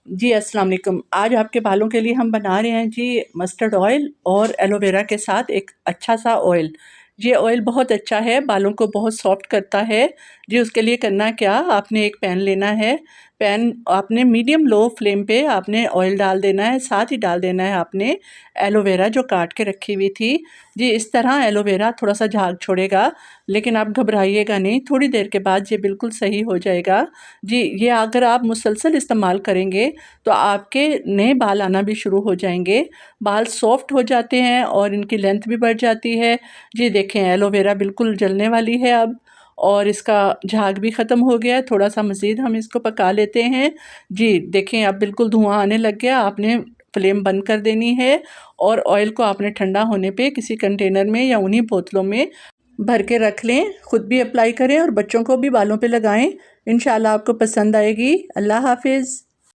जी, अस्सलाम वालेकुम। आज आपके बालों के लिए हम बना रहे हैं जी मस्टर्ड ऑयल और एलोवेरा के साथ एक अच्छा-सा ऑयल। ये ऑयल बहुत अच्छा है, बालों को बहुत सॉफ्ट करता है। जी, उसके लिए करना क्या, आपने एक पैन लेना है। पैन आपने मीडियम लो फ्लेम पे आपने ऑयल डाल देना है, साथ ही डाल देना है आपने एलोवेरा जो काट के रखी हुई थी। जी, इस तरह एलोवेरा थोड़ा-सा झाग छोड़ेगा, लेकिन आप घबराइएगा नहीं, थोड़ी देर के बाद ये बिल्कुल सही हो जाएगा। जी, ये अगर आप मुसलसल इस्तेमाल करेंगे तो आपके नए बाल आना भी शुरू हो जाएँगे। बाल सॉफ्ट हो जाते हैं और इनकी लेंथ भी बढ़ जाती है। जी देखें, एलोवेरा बिल्कुल जलने वाली है अब और इसका झाग भी ख़त्म हो गया है। थोड़ा-सा मज़ीद हम इसको पका लेते हैं। जी, देखें अब बिल्कुल धुआँ आने लग गया। आपने फ्लेम बंद कर देनी है और ऑयल को आपने ठंडा होने पे किसी कंटेनर में या उन्हीं बोतलों में भर के रख लें। खुद भी अप्लाई करें और बच्चों को भी बालों पे लगाएँ। इंशाल्लाह आपको पसंद आएगी। अल्लाह हाफ़िज़।